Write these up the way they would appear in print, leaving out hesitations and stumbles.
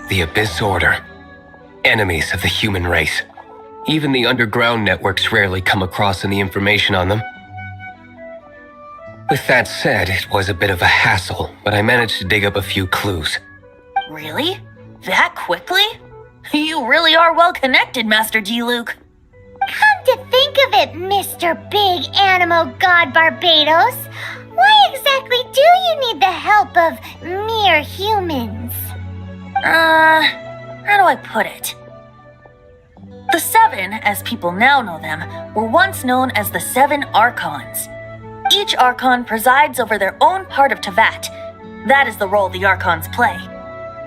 The Abyss Order. Enemies of the human race. Even the underground networks rarely come across any information on them. With that said, it was a bit of a hassle, but I managed to dig up a few clues. Really? That quickly? You really are well connected, Master Diluc. Come to think of it, Mr. Big Animal God Barbados, why exactly do you need the help of mere humans? How do I put it? The Seven, as people now know them, were once known as the Seven Archons. Each Archon presides over their own part of Teyvat. That is the role the Archons play.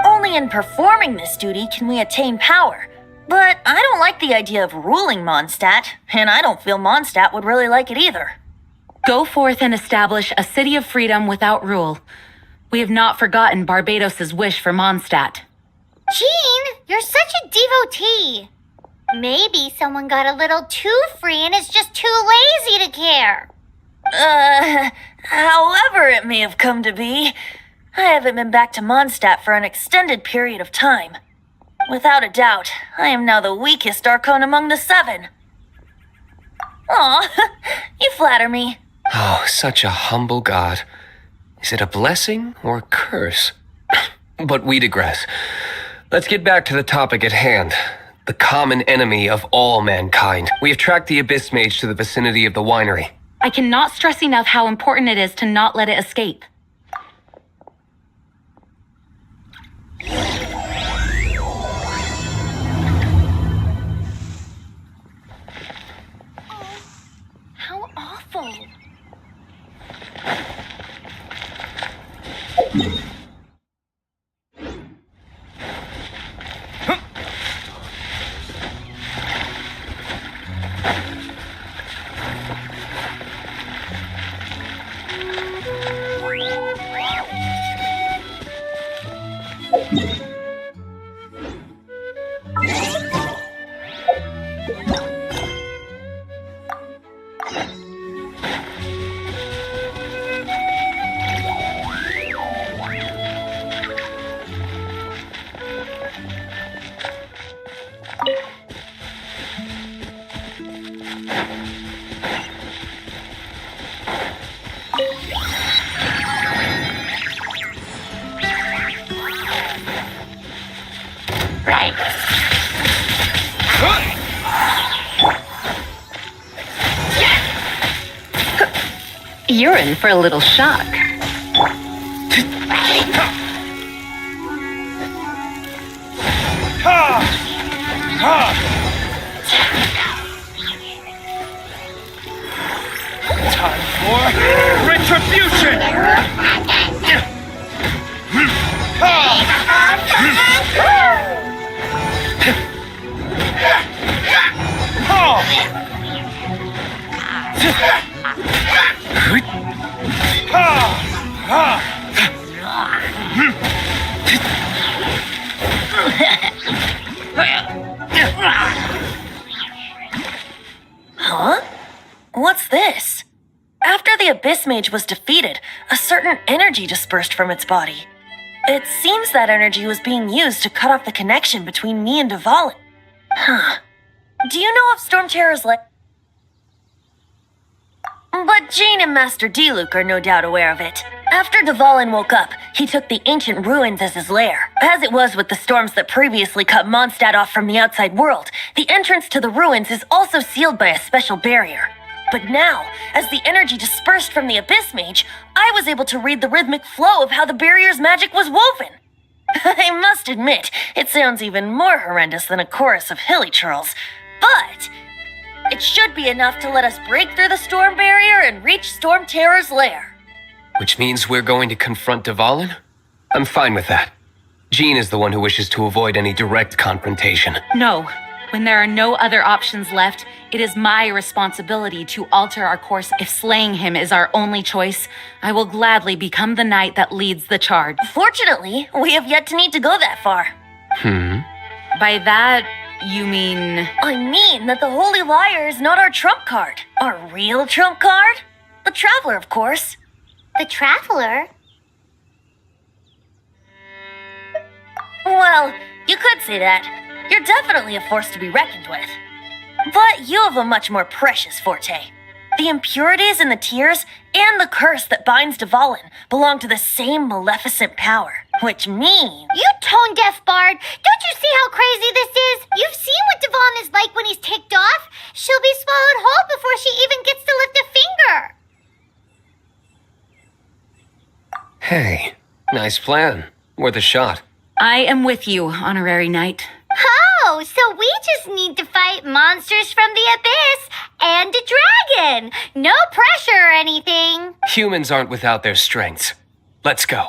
Only in performing this duty can we attain power. But I don't like the idea of ruling Mondstadt, and I don't feel Mondstadt would really like it either. Go forth and establish a city of freedom without rule. We have not forgotten Barbados' wish for Mondstadt. Jean, you're such a devotee. Maybe someone got a little too free and is just too lazy to care. However it may have come to be, I haven't been back to Mondstadt for an extended period of time. Without a doubt, I am now the weakest Archon among the Seven. Aw, you flatter me. Oh, such a humble god. Is it a blessing or a curse? But we digress. Let's get back to the topic at hand. The common enemy of all mankind. We have tracked the Abyss Mage to the vicinity of the winery. I cannot stress enough how important it is to not let it escape. How awful. You're in for a little shock. Time for retribution! Huh? What's this? After the Abyss Mage was defeated, a certain energy dispersed from its body. It seems that energy was being used to cut off the connection between me and Dvalin. Huh. Do you know if Stormterror's Lair? But Jean and Master Diluc are no doubt aware of it. After Dvalin woke up, he took the ancient ruins as his lair. As it was with the storms that previously cut Mondstadt off from the outside world, the entrance to the ruins is also sealed by a special barrier. But now, as the energy dispersed from the Abyss Mage, I was able to read the rhythmic flow of how the barrier's magic was woven. I must admit, it sounds even more horrendous than a chorus of hilly churls. But it should be enough to let us break through the storm barrier and reach Stormterror's lair. Which means we're going to confront Dvalin? I'm fine with that. Jean is the one who wishes to avoid any direct confrontation. No. When there are no other options left, it is my responsibility to alter our course. If slaying him is our only choice, I will gladly become the knight that leads the charge. Fortunately, we have yet to need to go that far. By that, you mean... I mean that the Holy Lyre is not our trump card. Our real trump card? The Traveler, of course. The Traveler? Well, Well, you could say that. You're definitely a force to be reckoned with. But you have a much more precious forte. The impurities in the tears and the curse that binds Dvalin belong to the same maleficent power, which means... You tone-deaf bard! Don't you see how crazy this is? You've seen what Dvalin is like when he's ticked off. She'll be swallowed whole before she even gets to lift a finger. Hey, nice plan. Worth a shot. I am with you, Honorary Knight. Oh, so we just need to fight monsters from the abyss and a dragon. No pressure or anything. Humans aren't without their strengths. Let's go.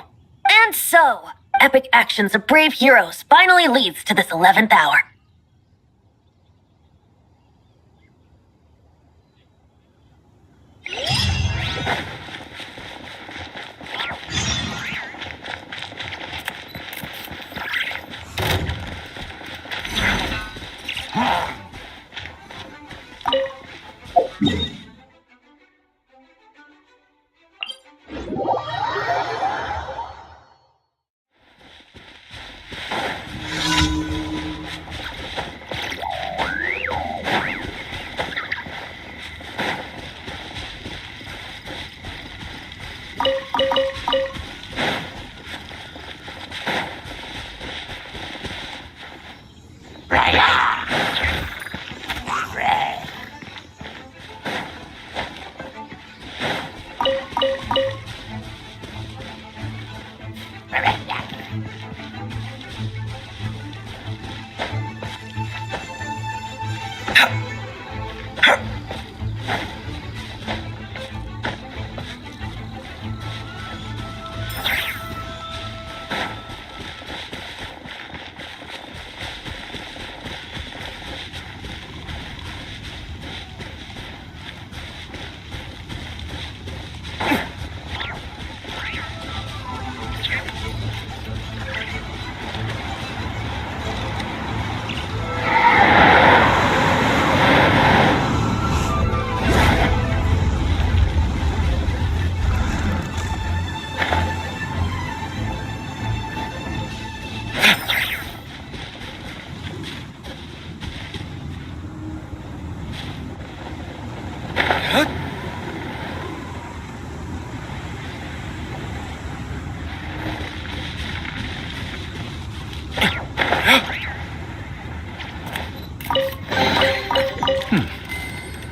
And so, epic actions of brave heroes finally leads to this 11th hour.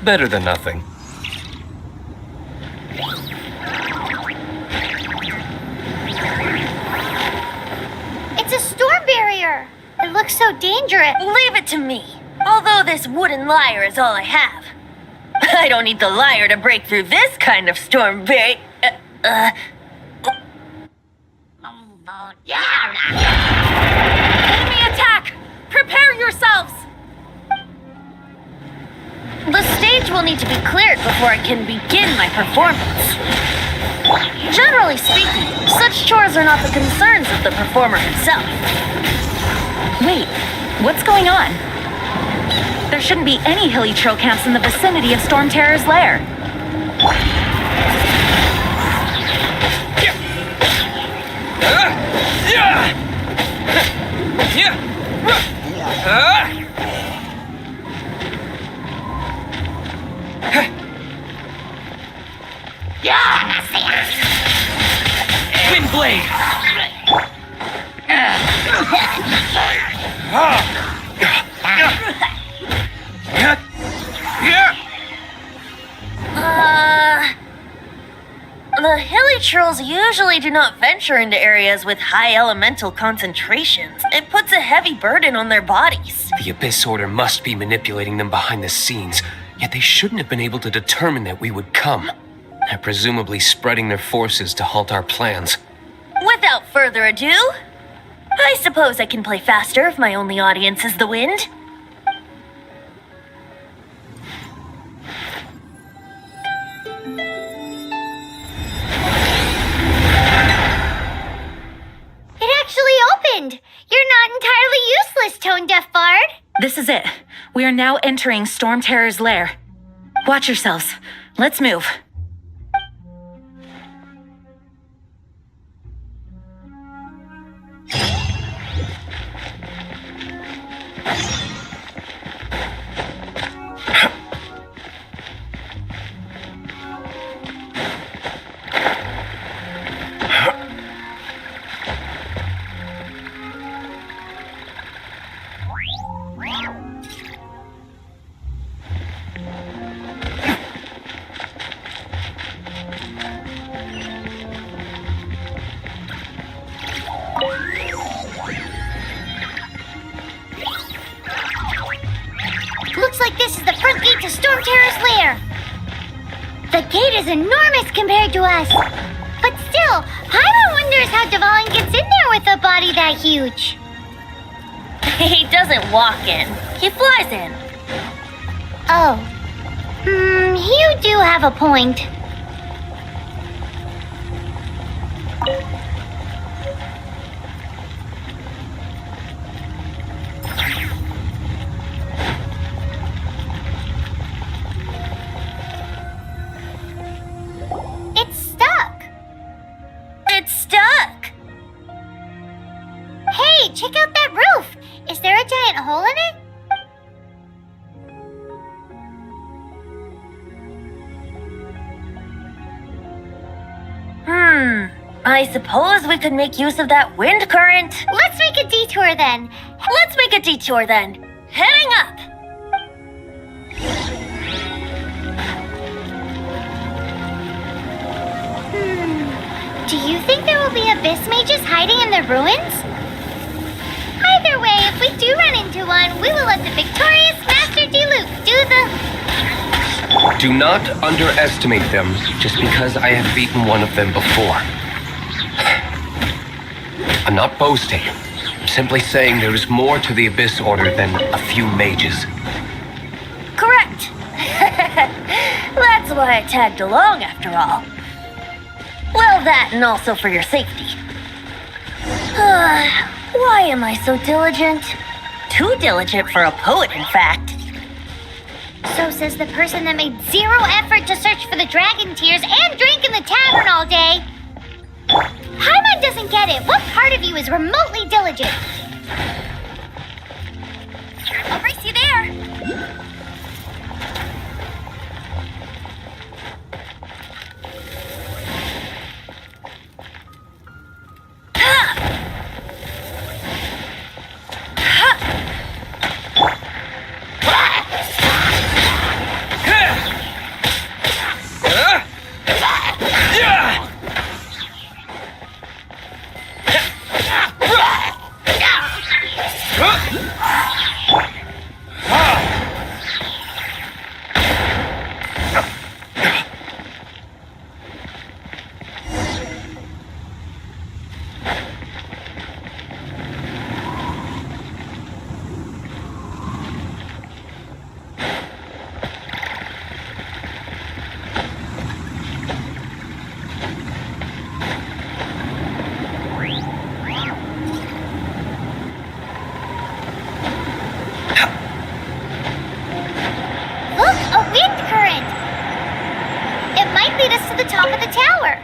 Better than nothing. It's a storm barrier. It looks so dangerous. Leave it to me. Although this wooden lyre is all I have. I don't need the lyre to break through this kind of storm Enemy attack! Prepare yourselves! The stage will need to be cleared before I can begin my performance. Generally speaking, such chores are not the concerns of the performer himself. Wait, what's going on? There shouldn't be any hilly trail camps in the vicinity of Stormterror's lair. Windblade! The hilly trolls usually do not venture into areas with high elemental concentrations. It puts a heavy burden on their bodies. The Abyss Order must be manipulating them behind the scenes, yet they shouldn't have been able to determine that we would come. They're presumably spreading their forces to halt our plans. Without further ado, I suppose I can play faster if my only audience is the wind. It actually opened. You're not entirely useless, tone-deaf bard. This is it. We are now entering Stormterror's lair. Watch yourselves. Let's move. like this is the front gate to Stormterror's lair. The gate is enormous compared to us. But still, Paimon wonders how Dvalin gets in there with a body that huge. He doesn't walk in. He flies in. Oh. You do have a point. It's stuck. It's stuck. Hey, check out that roof. Is there a giant hole in it? I suppose we could make use of that wind current. Let's make a detour then. Let's make a detour then. Heading up. Do you think there will be abyss mages hiding in the ruins? Either way, if we do run into one, we will let the victorious Master Diluc do the... Do not underestimate them just because I have beaten one of them before. I'm not boasting. I'm simply saying there is more to the Abyss Order than a few mages. Correct. That's why I tagged along after all. Well, that and also for your safety. Why am I so diligent? Too diligent for a poet, in fact. So says the person that made zero effort to search for the dragon tears and drink in the tavern all day. Paimon doesn't get it. What part of you is remotely diligent? I'll race you there. Top of the tower.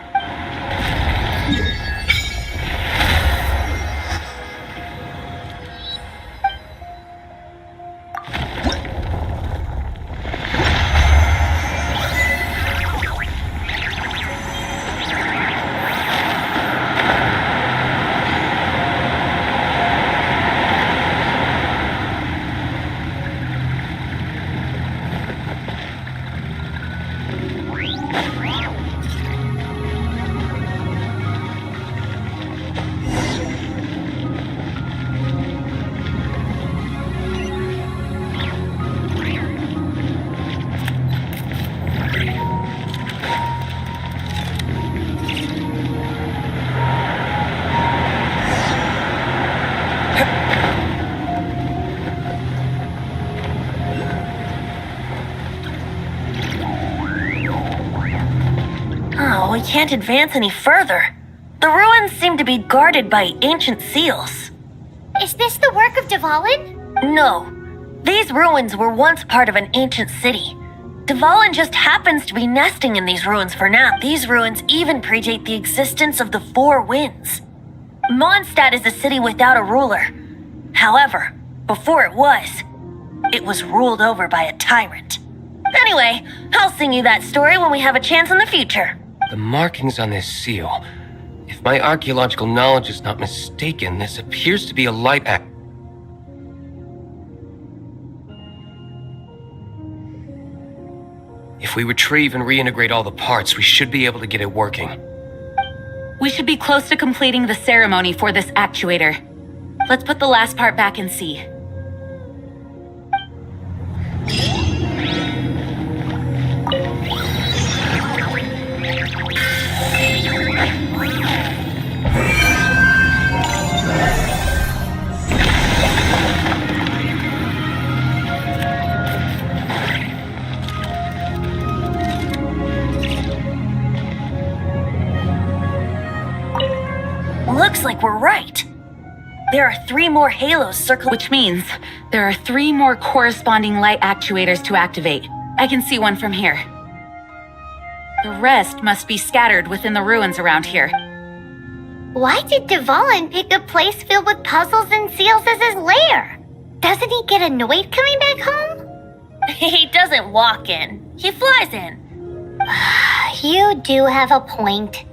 Oh, we can't advance any further. The ruins seem to be guarded by ancient seals. Is this the work of Dvalin? No. These ruins were once part of an ancient city. Dvalin just happens to be nesting in these ruins for now. These ruins even predate the existence of the Four Winds. Mondstadt is a city without a ruler. However, before it was ruled over by a tyrant. Anyway, I'll sing you that story when we have a chance in the future. The markings on this seal. If my archaeological knowledge is not mistaken, this appears to be a light act. If we retrieve and reintegrate all the parts, we should be able to get it working. We should be close to completing the ceremony for this actuator. Let's put the last part back and see. There are 3 more halos circling. Which means there are 3 more corresponding light actuators to activate. I can see one from here. The rest must be scattered within the ruins around here. Why did Dvalin pick a place filled with puzzles and seals as his lair? Doesn't he get annoyed coming back home? He doesn't walk in. He flies in. You do have a point.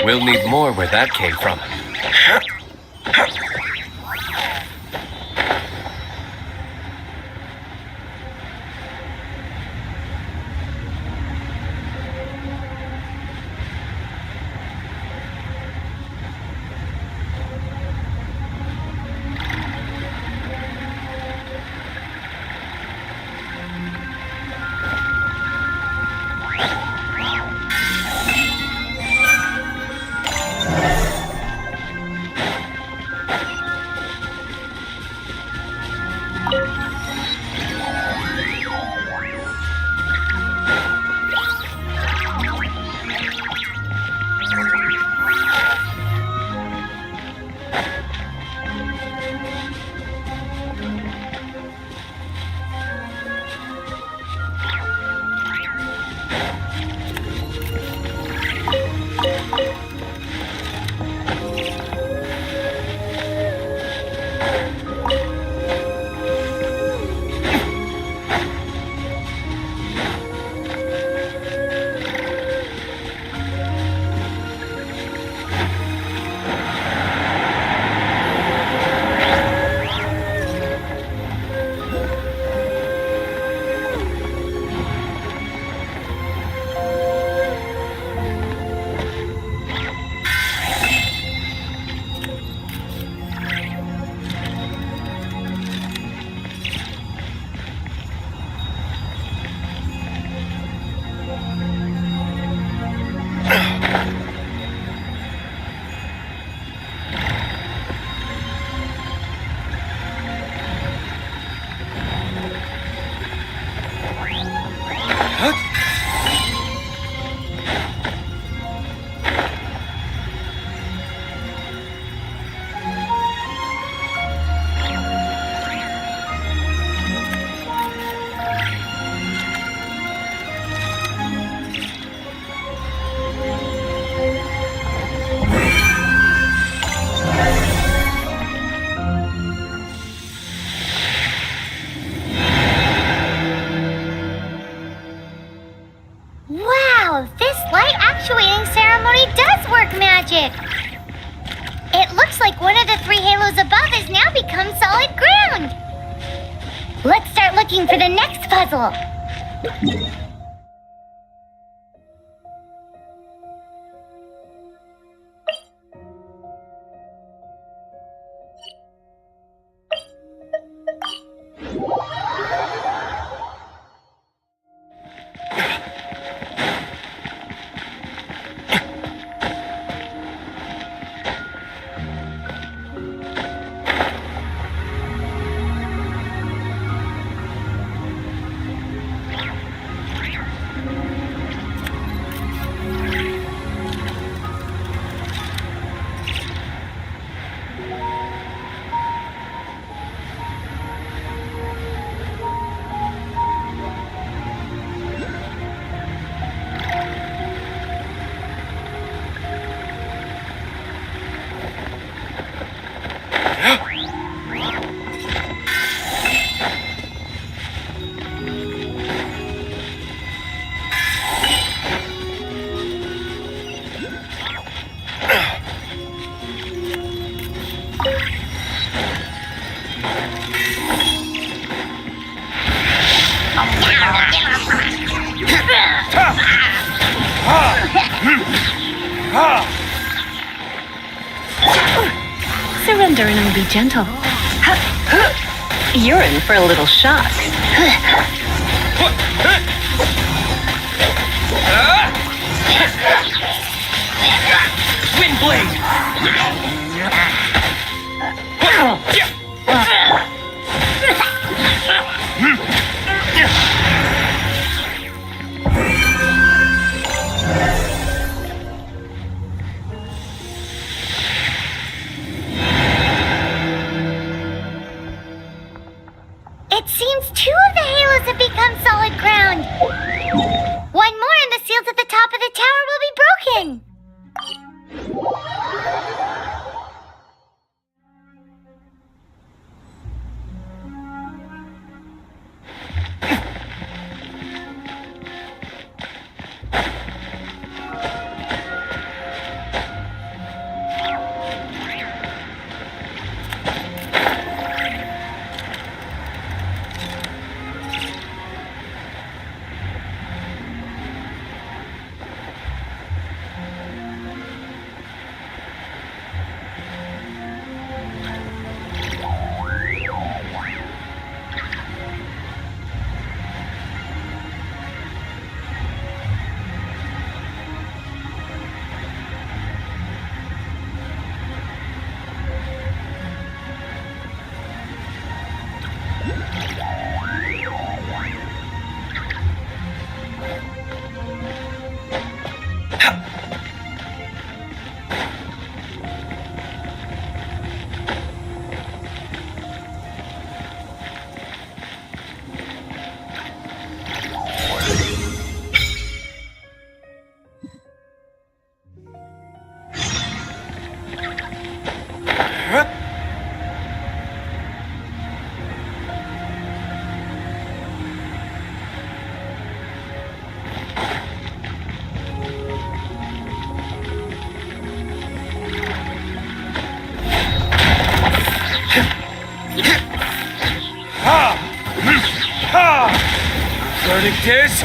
We'll need more where that came from. It looks like one of the 3 halos above has now become solid ground. Let's start looking for the next puzzle. Surrender and I'll be gentle. You're in for a little shock. Wind blade! It seems 2 of the halos have become solid ground. One more and the seals at the top of the tower will be broken. Verdict is...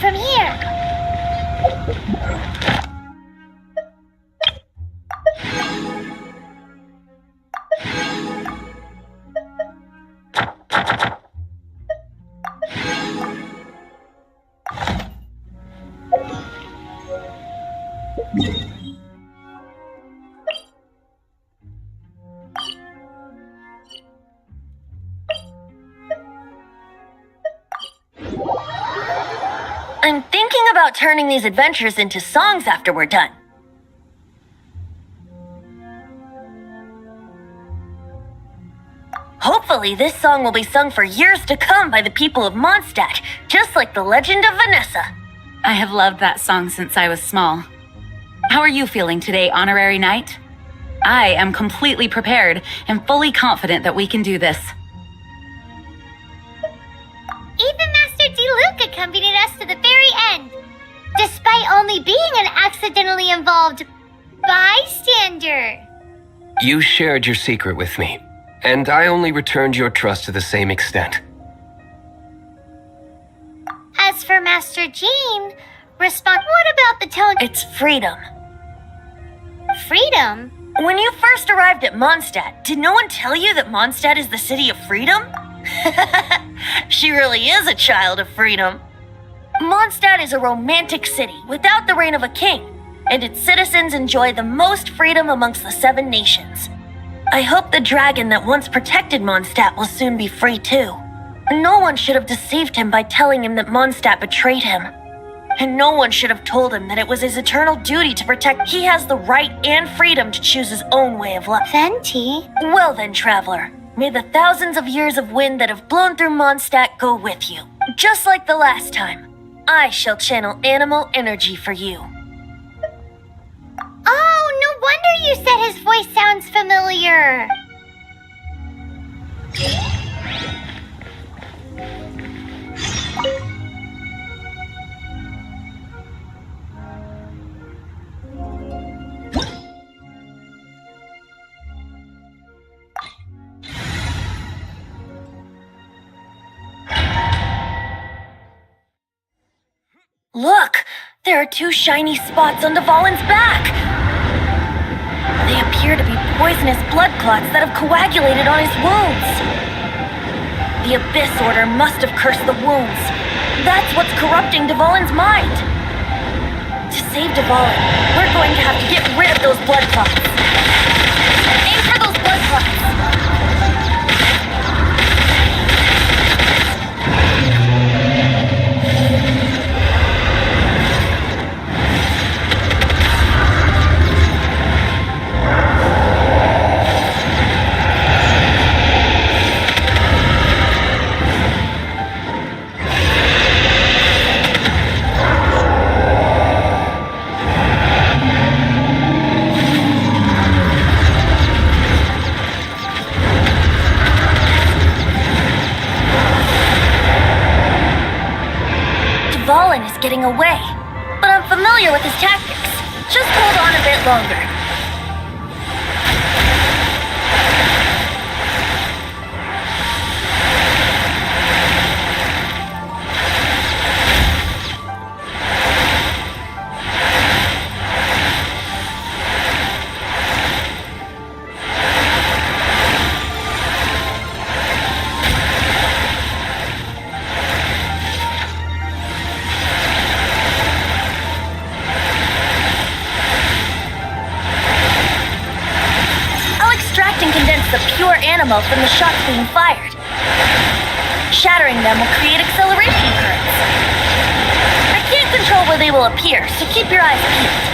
From here. I'm thinking about turning these adventures into songs after we're done. Hopefully, this song will be sung for years to come by the people of Mondstadt, just like the legend of Vanessa. I have loved that song since I was small. How are you feeling today, Honorary Knight? I am completely prepared and fully confident that we can do this. Even Master Diluc accompanied us to the very end, despite only being an accidentally involved bystander. You shared your secret with me, and I only returned your trust to the same extent. As for Master Jean, what about the tone? It's freedom. Freedom? When you first arrived at Mondstadt, did no one tell you that Mondstadt is the city of freedom? She really is a child of freedom. Mondstadt is a romantic city without the reign of a king, and its citizens enjoy the most freedom amongst the 7 nations. I hope the dragon that once protected Mondstadt will soon be free too. No one should have deceived him by telling him that Mondstadt betrayed him. And no one should have told him that it was his eternal duty to protect. He has the right and freedom to choose his own way of life. Venti? Well then, traveler, may the thousands of years of wind that have blown through Mondstadt go with you. Just like the last time, I shall channel animal energy for you. Oh, no wonder you said his voice sounds familiar. Look! There are 2 shiny spots on Dvalin's back! They appear to be poisonous blood clots that have coagulated on his wounds. The Abyss Order must have cursed the wounds. That's what's corrupting Dvalin's mind. To save Dvalin, we're going to have to get rid of those blood clots. Aim for those blood clots! Dvalin is getting away, but I'm familiar with his tactics. Just hold on a bit longer. The pure animal from the shots being fired. Shattering them will create acceleration currents. I can't control where they will appear, so keep your eyes peeled.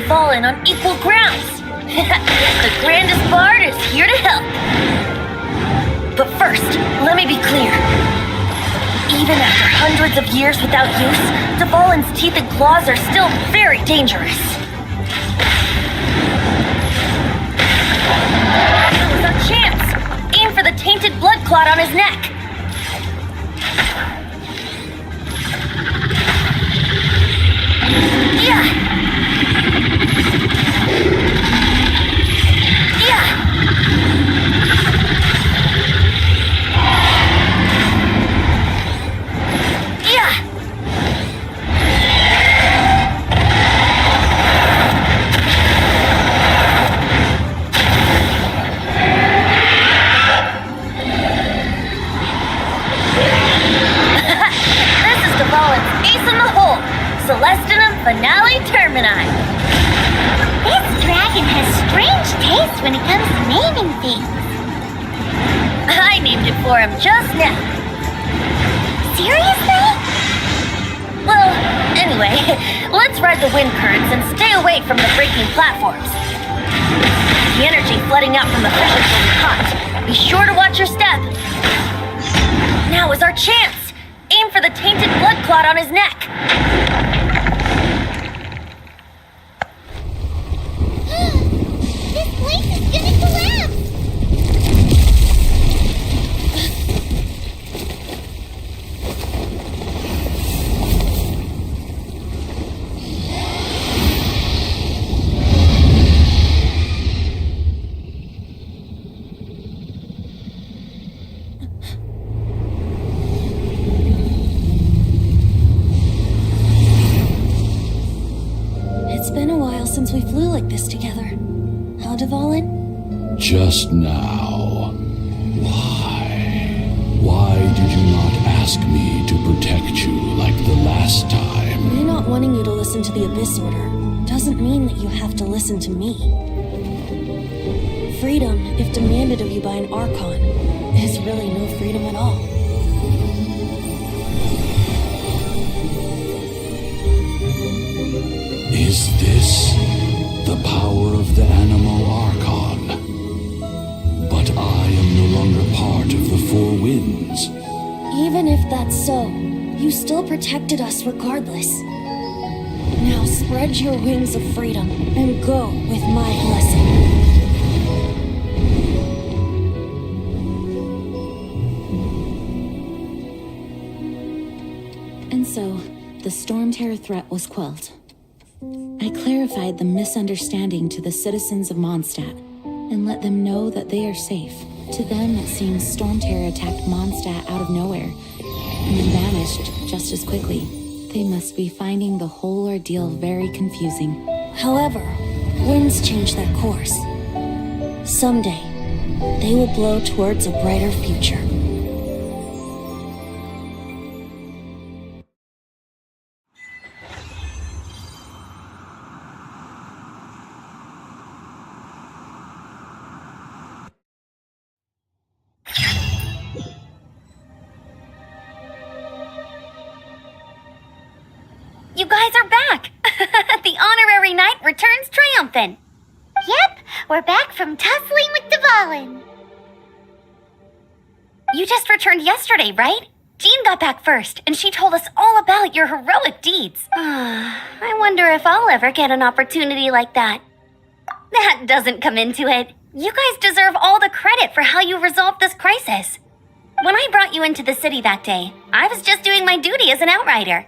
Dvalin on equal grounds. The grandest bard is here to help. But first, let me be clear. Even after hundreds of years without use, Dvalin's teeth and claws are still very dangerous. That was our chance. Aim for the tainted blood clot on his neck. Yeah. Celestinum Finale Termini. This dragon has strange taste when it comes to naming things. I named it for him just now. Seriously? Well, anyway, let's ride the wind currents and stay away from the breaking platforms. The energy flooding out from the fishes will be hot. Be sure to watch your step. Now is our chance. Aim for the tainted blood clot on his neck. This place is gonna collapse! It's been a while since we flew like this together. How, Dvalin? Just now. Why? Why did you not ask me to protect you like the last time? Me not wanting you to listen to the Abyss Order doesn't mean that you have to listen to me. Freedom, if demanded of you by an Archon, is really no freedom at all. Is this the power of the Animo Archon? But I am no longer part of the Four Winds. Even if that's so, you still protected us regardless. Now spread your wings of freedom and go with my blessing. And so, the Stormterror threat was quelled. I clarified the misunderstanding to the citizens of Mondstadt and let them know that they are safe. To them, it seems Stormterror attacked Mondstadt out of nowhere and then vanished just as quickly. They must be finding the whole ordeal very confusing. However, winds change their course. Someday, they will blow towards a brighter future. You guys are back! The honorary knight returns triumphant! Yep, we're back from tussling with Dvalin. You just returned yesterday, right? Jean got back first, and she told us all about your heroic deeds. I wonder if I'll ever get an opportunity like that. That doesn't come into it. You guys deserve all the credit for how you resolved this crisis. When I brought you into the city that day, I was just doing my duty as an outrider.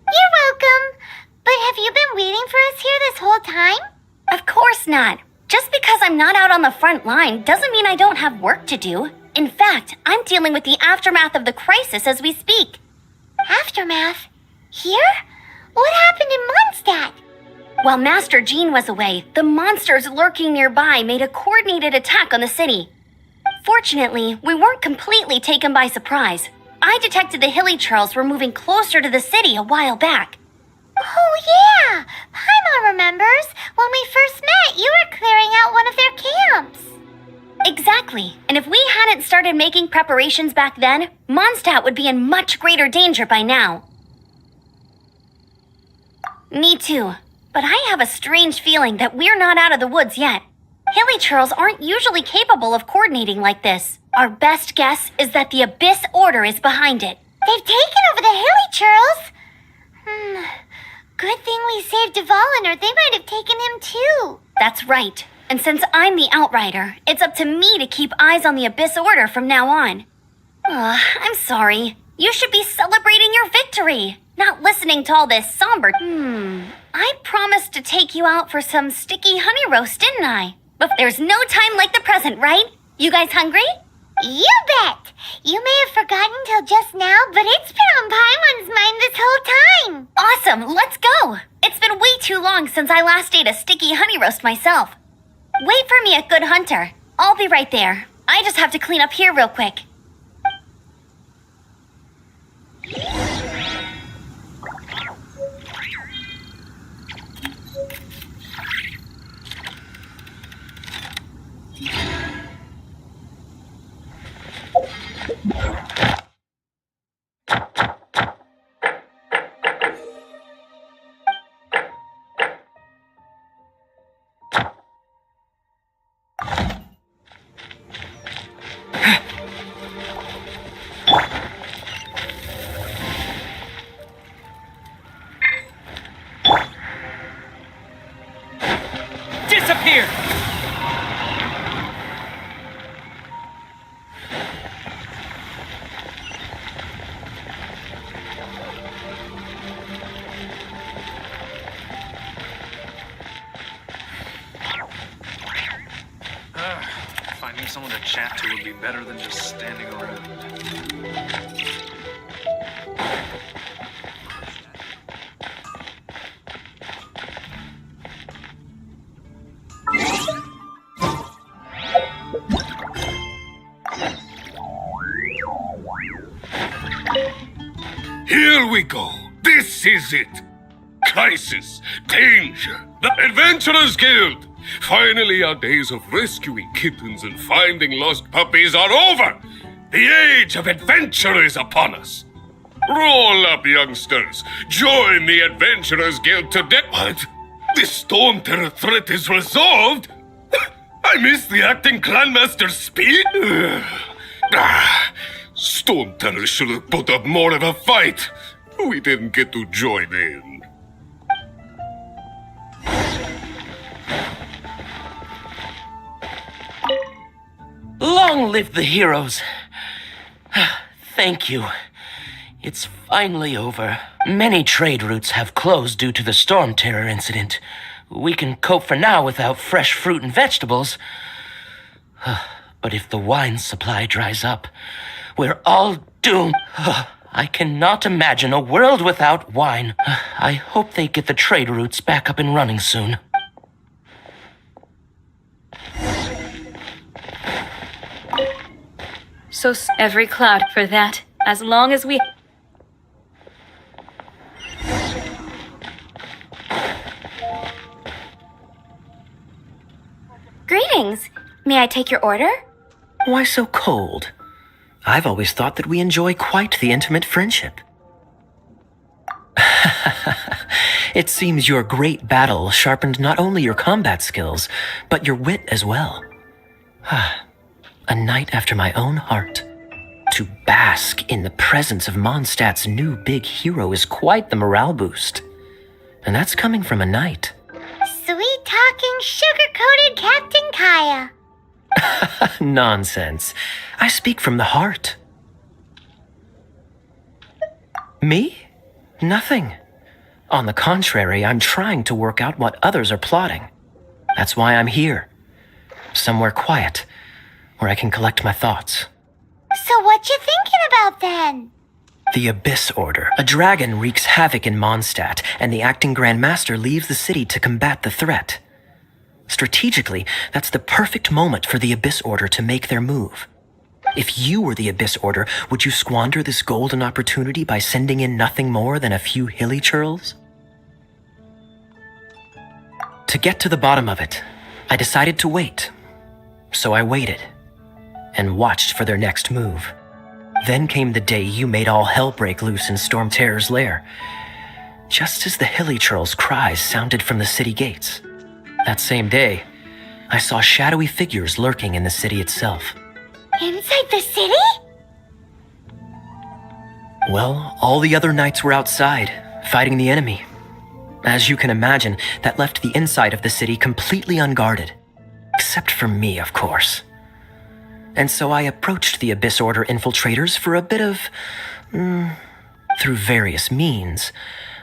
You're welcome. But have you been waiting for us here this whole time? Of course not. Just because I'm not out on the front line doesn't mean I don't have work to do. In fact, I'm dealing with the aftermath of the crisis as we speak. Aftermath? Here? What happened in Mondstadt? While Master Jean was away, the monsters lurking nearby made a coordinated attack on the city. Fortunately, we weren't completely taken by surprise. I detected the Hilly Churls were moving closer to the city a while back. Oh yeah! Paimon remembers. When we first met, you were clearing out one of their camps. Exactly. And if we hadn't started making preparations back then, Mondstadt would be in much greater danger by now. Me too. But I have a strange feeling that we're not out of the woods yet. Hilly churls aren't usually capable of coordinating like this. Our best guess is that the Abyss Order is behind it. They've taken over the Hilly churls? Good thing we saved Dvalin, or they might have taken him too. That's right. And since I'm the Outrider, it's up to me to keep eyes on the Abyss Order from now on. I'm sorry. You should be celebrating your victory, not listening to all this somber. I promised to take you out for some sticky honey roast, didn't I? But there's no time like the present, right? You guys hungry? You bet! You may have forgotten till just now, but it's been on Paimon's mind this whole time! Awesome, let's go! It's been way too long since I last ate a sticky honey roast myself. Wait for me at Good Hunter. I'll be right there. I just have to clean up here real quick. Disappear! Finding someone to chat to would be better than just standing around. Here we go. This is it. Crisis, danger, the Adventurers Guild. Finally, our days of rescuing kittens and finding lost puppies are over. The age of adventure is upon us. Roll up, youngsters. Join the Adventurers Guild today. What? The Stormterror threat is resolved? I missed the acting clanmaster's speech? Stormterror should have put up more of a fight. We didn't get to join in. Long live the heroes. Thank you. It's finally over. Many trade routes have closed due to the Stormterror incident. We can cope for now without fresh fruit and vegetables. But if the wine supply dries up, we're all doomed. I cannot imagine a world without wine. I hope they get the trade routes back up and running soon. So every cloud for that, as long as we... Greetings. May I take your order? Why so cold? I've always thought that we enjoy quite the intimate friendship. It seems your great battle sharpened not only your combat skills, but your wit as well. A knight after my own heart. To bask in the presence of Mondstadt's new big hero is quite the morale boost. And that's coming from a knight. Sweet-talking, sugar-coated Captain Kaya. Nonsense. I speak from the heart. Me? Nothing. On the contrary, I'm trying to work out what others are plotting. That's why I'm here. Somewhere quiet, where I can collect my thoughts. So what you thinking about then? The Abyss Order. A dragon wreaks havoc in Mondstadt, and the acting Grand Master leaves the city to combat the threat. Strategically, that's the perfect moment for the Abyss Order to make their move. If you were the Abyss Order, would you squander this golden opportunity by sending in nothing more than a few hilly churls? To get to the bottom of it, I decided to wait. So I waited, and watched for their next move. Then came the day you made all hell break loose in Stormterror's lair. just as the hilichurl's cries sounded from the city gates. That same day, I saw shadowy figures lurking in the city itself. Inside the city? Well, all the other knights were outside, fighting the enemy. As you can imagine, that left the inside of the city completely unguarded. Except for me, of course. And so I approached the Abyss Order infiltrators for a bit of... through various means,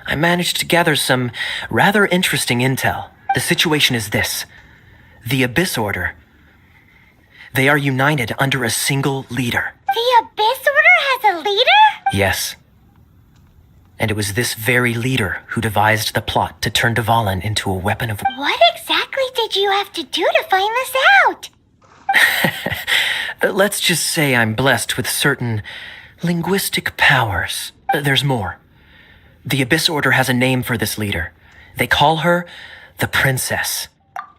I managed to gather some rather interesting intel. The situation is this. The Abyss Order. They are united under a single leader. The Abyss Order has a leader? Yes. And it was this very leader who devised the plot to turn Dvalin into a weapon of... What exactly did you have to do to find this out? Let's just say I'm blessed with certain linguistic powers. There's more. The Abyss Order has a name for this leader. They call her the Princess.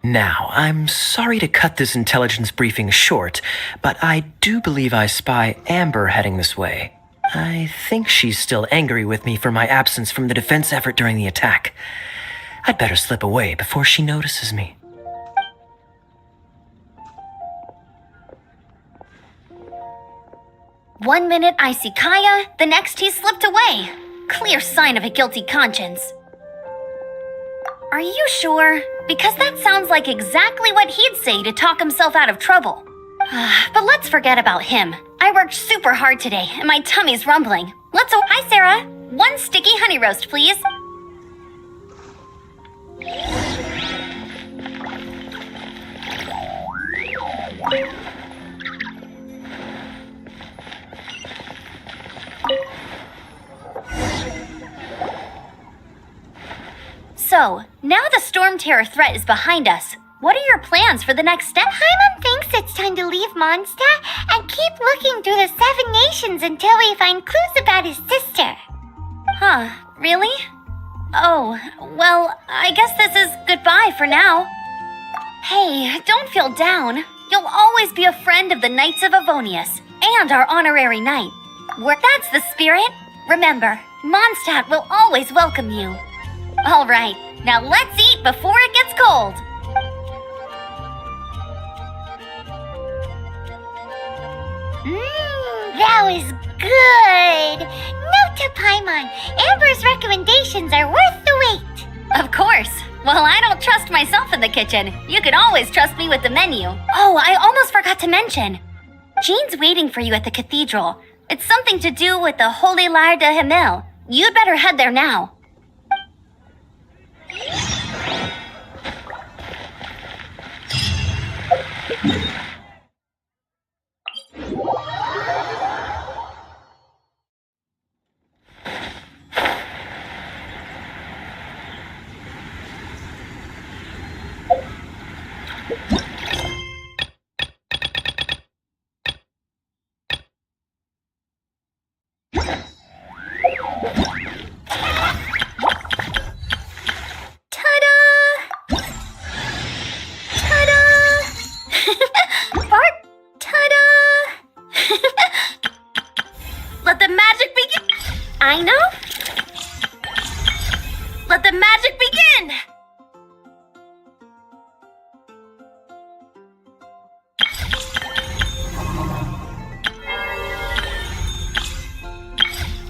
Now, I'm sorry to cut this intelligence briefing short, but I do believe I spy Amber heading this way. I think she's still angry with me for my absence from the defense effort during the attack. I'd better slip away before she notices me. One minute I see Kaya, the next he's slipped away. Clear sign of a guilty conscience. Are you sure? Because that sounds like exactly what he'd say to talk himself out of trouble. But let's forget about him. I worked super hard today, and my tummy's rumbling. Hi, Sarah. 1 sticky honey roast, please. So, now the Stormterror threat is behind us. What are your plans for the next step? Paimon thinks it's time to leave Mondstadt and keep looking through the 7 nations until we find clues about his sister. Huh, really? Oh, well, I guess this is goodbye for now. Hey, don't feel down. You'll always be a friend of the Knights of Avonius, and our honorary knight. That's the spirit. Remember, Mondstadt will always welcome you. All right, now let's eat before it gets cold. That was good. Note to Paimon, Amber's recommendations are worth the wait. Of course. Well, I don't trust myself in the kitchen. You can always trust me with the menu. Oh, I almost forgot to mention. Jean's waiting for you at the cathedral. It's something to do with the Holy Lyre de Himmel. You'd better head there now.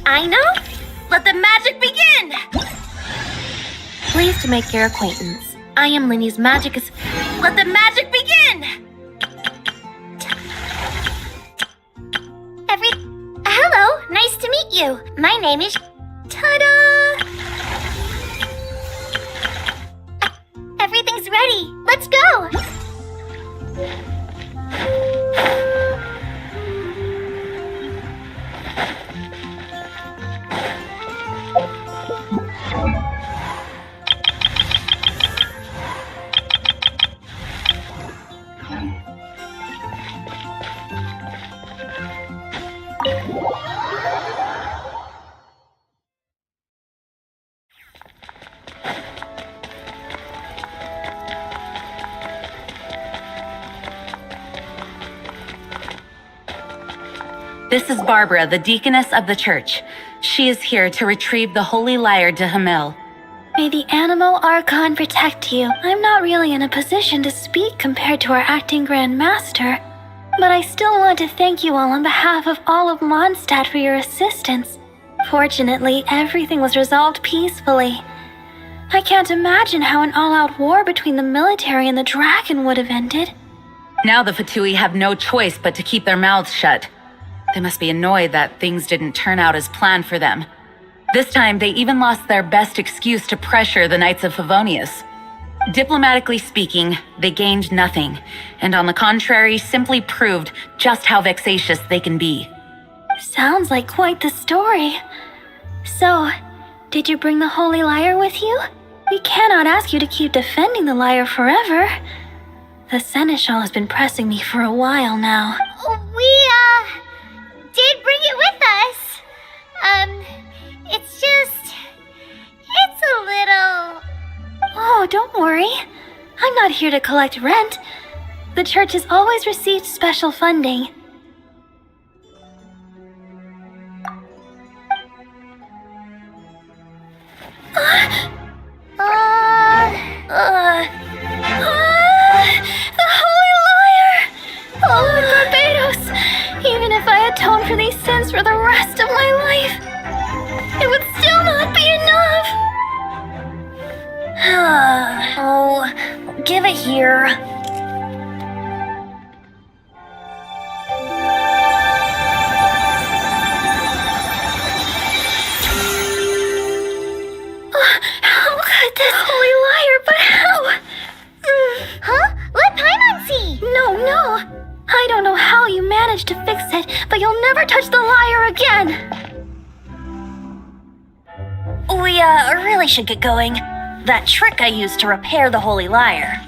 I know? Let the magic begin! Pleased to make your acquaintance. I am Linny's Magicus. Let the magic begin! Hello, nice to meet you. My name is... Ta-da! Everything's ready. Let's go! This is Barbara, the deaconess of the church. She is here to retrieve the Holy Lyre de Hamel. May the Animal Archon protect you. I'm not really in a position to speak compared to our acting Grand Master, but I still want to thank you all on behalf of all of Mondstadt for your assistance. Fortunately, everything was resolved peacefully. I can't imagine how an all-out war between the military and the dragon would have ended. Now the Fatui have no choice but to keep their mouths shut. They must be annoyed that things didn't turn out as planned for them. This time, they even lost their best excuse to pressure the Knights of Favonius. Diplomatically speaking, they gained nothing, and on the contrary, simply proved just how vexatious they can be. Sounds like quite the story. So, did you bring the Holy Lyre with you? We cannot ask you to keep defending the Lyre forever. The Seneschal has been pressing me for a while now. We, did bring it with us. It's a little... Oh, don't worry. I'm not here to collect rent. The church has always received special funding. The Holy Lyre! Oh, Barbados! Even if I atone for these sins for the rest of my life, it would still not be enough! Oh, give it here. How could this Holy Lyre, but how? Huh? Let Paimon see! No. I don't know how you managed to fix it, but you'll never touch the lyre again! We, really should get going. That trick I used to repair the Holy Lyre.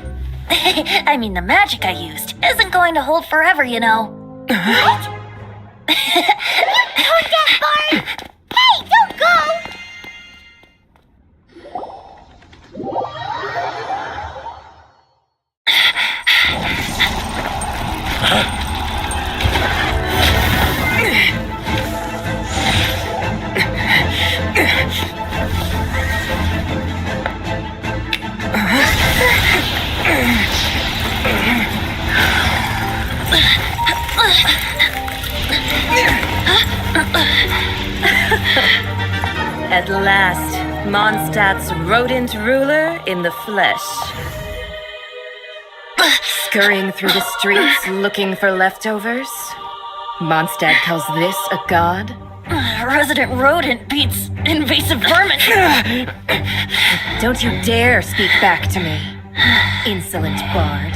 I mean, the magic I used isn't going to hold forever, you know. What? Don't get Bart! Hey, don't go! At last, Mondstadt's rodent ruler in the flesh. Scurrying through the streets looking for leftovers? Mondstadt calls this a god? Resident rodent beats invasive vermin. Don't you dare speak back to me, insolent bard.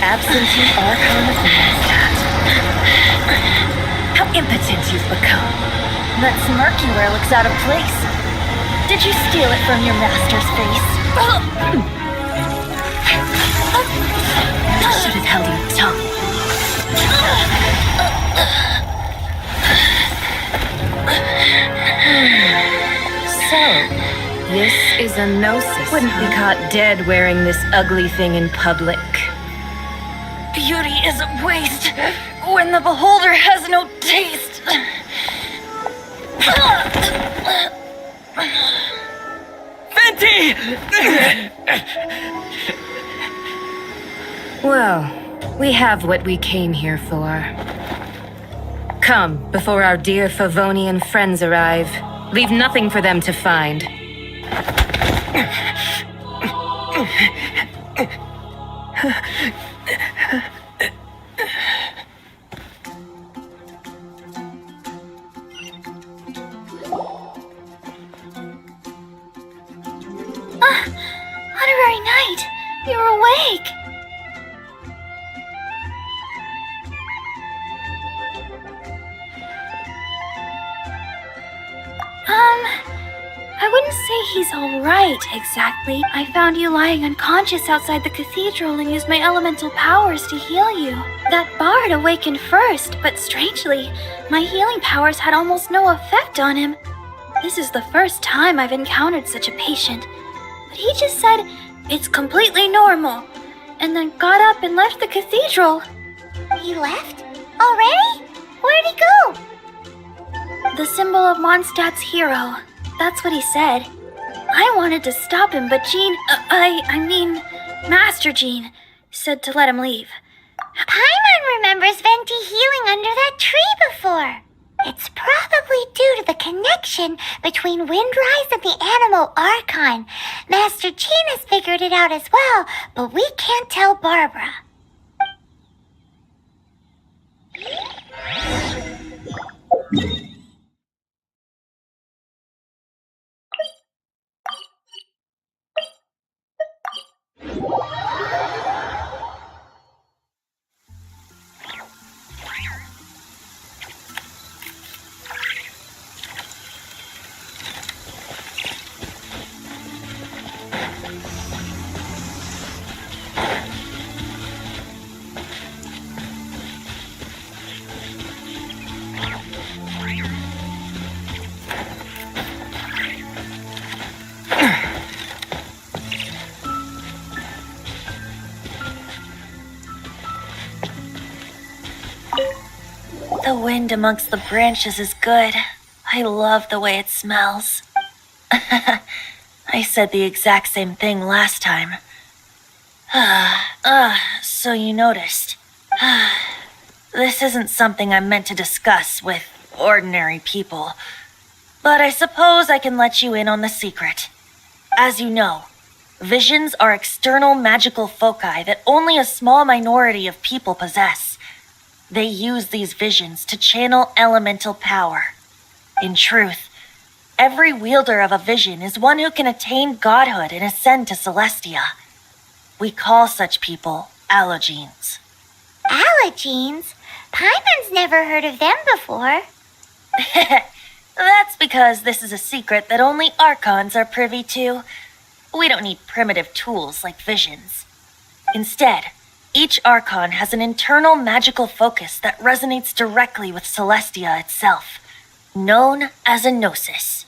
Absentee Archon of Mondstadt. How impotent you've become. That smirky wear looks out of place. Did you steal it from your master's face? I should have held your tongue. So, this is a gnosis. Wouldn't be caught dead wearing this ugly thing in public. Beauty is a waste when the beholder has no taste. Venti! Well, we have what we came here for. Come, before our dear Favonian friends arrive. Leave nothing for them to find. Honorary Knight, you're awake. I wouldn't say he's alright, exactly. I found you lying unconscious outside the cathedral and used my elemental powers to heal you. That bard awakened first, but strangely, my healing powers had almost no effect on him. This is the first time I've encountered such a patient. But he just said, it's completely normal, and then got up and left the cathedral. He left? Already? Where'd he go? The symbol of Mondstadt's hero. That's what he said. I wanted to stop him, but Master Jean said to let him leave. Paimon remembers Venti healing under that tree before. It's probably due to the connection between Windrise and the Animal Archon. Master Jean has figured it out as well, but we can't tell Barbara. The wind amongst the branches is good. I love the way it smells. I said the exact same thing last time. So you noticed. This isn't something I'm meant to discuss with ordinary people, but I suppose I can let you in on the secret. As you know, visions are external magical foci that only a small minority of people possess. They use these visions to channel elemental power. In truth, every wielder of a vision is one who can attain godhood and ascend to Celestia. We call such people allogenes. Allogenes? Paimon's never heard of them before. That's because this is a secret that only Archons are privy to. We don't need primitive tools like visions. Instead, each Archon has an internal magical focus that resonates directly with Celestia itself, known as a gnosis.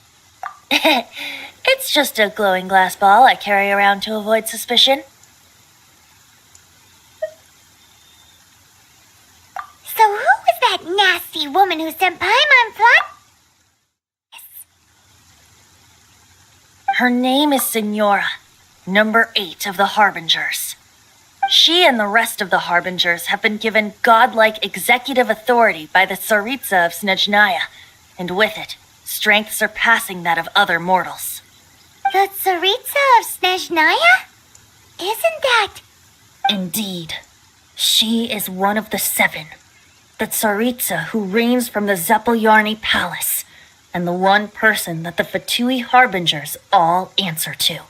It's just a glowing glass ball I carry around to avoid suspicion. So who was that nasty woman who sent Paimon flying? Her name is Signora, number 8 of the Harbingers. She and the rest of the Harbingers have been given godlike executive authority by the Tsaritsa of Snezhnaya, and with it, strength surpassing that of other mortals. The Tsaritsa of Snezhnaya? Isn't that... Indeed. She is one of the 7, the Tsaritsa who reigns from the Zeppeljorny Palace, and the one person that the Fatui Harbingers all answer to.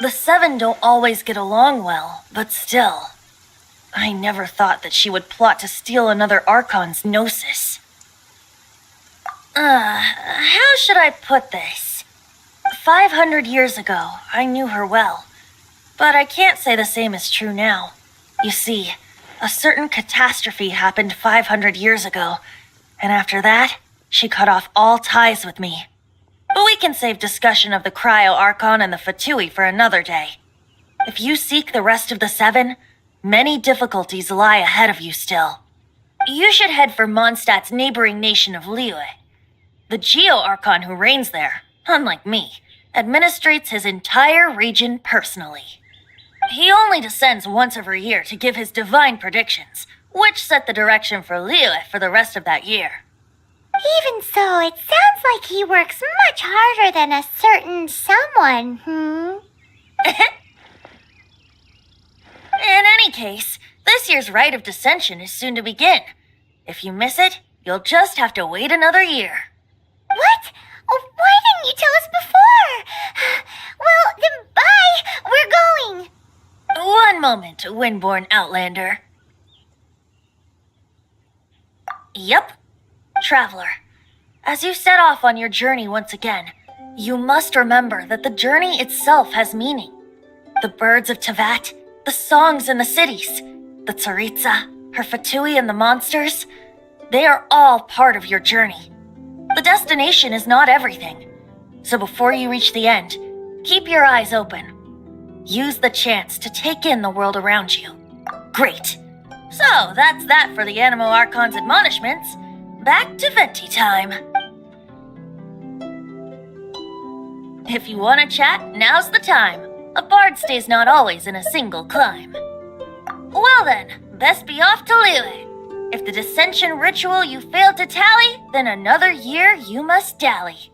The 7 don't always get along well, but still. I never thought that she would plot to steal another Archon's gnosis. How should I put this? 500 years ago, I knew her well, but I can't say the same is true now. You see, a certain catastrophe happened 500 years ago, and after that, she cut off all ties with me. But we can save discussion of the Cryo Archon and the Fatui for another day. If you seek the rest of the 7, many difficulties lie ahead of you still. You should head for Mondstadt's neighboring nation of Lyre. The Geo Archon who reigns there, unlike me, administrates his entire region personally. He only descends once every year to give his divine predictions, which set the direction for Lyre for the rest of that year. Even so, it sounds like he works much harder than a certain someone, In any case, this year's Rite of Descension is soon to begin. If you miss it, you'll just have to wait another year. What? Oh, why didn't you tell us before? Well, then bye! We're going! One moment, Windborn Outlander. Yep. Traveler, as you set off on your journey once again, you must remember that the journey itself has meaning. The birds of Tevat, the songs in the cities, the Tsaritsa, her Fatui and the monsters, they are all part of your journey. The destination is not everything, so before you reach the end, keep your eyes open. Use the chance to take in the world around you. Great. So, that's that for the Animo Archon's admonishments. back to Venti time. If you want to chat, now's the time. A bard stays not always in a single clime. Well then, best be off to Lyre. If the dissension ritual you failed to tally, then another year you must dally.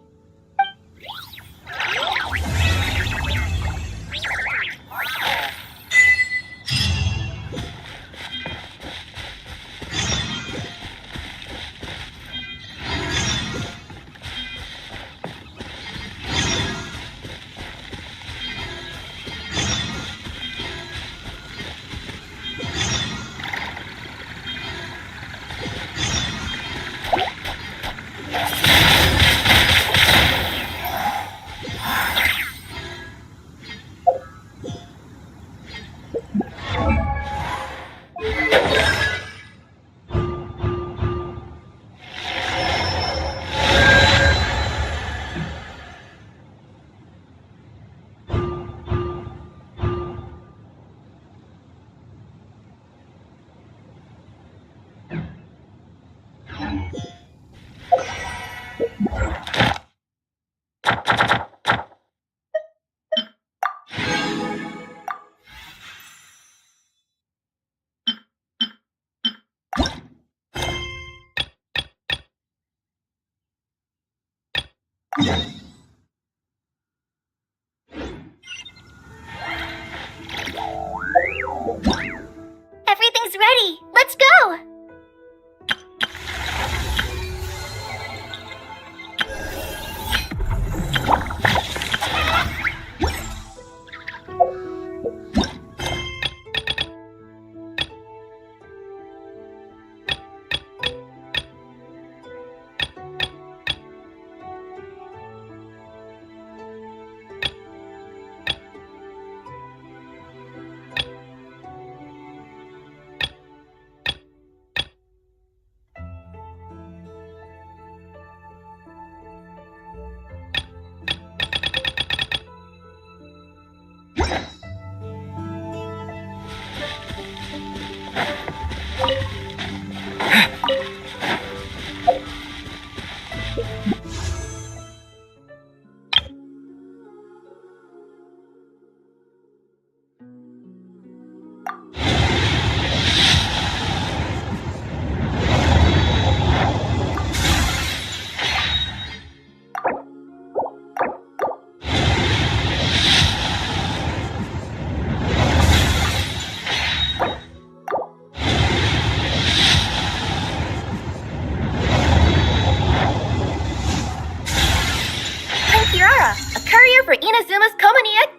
Everything's ready. Let's go! For Inazuma's Komaniya.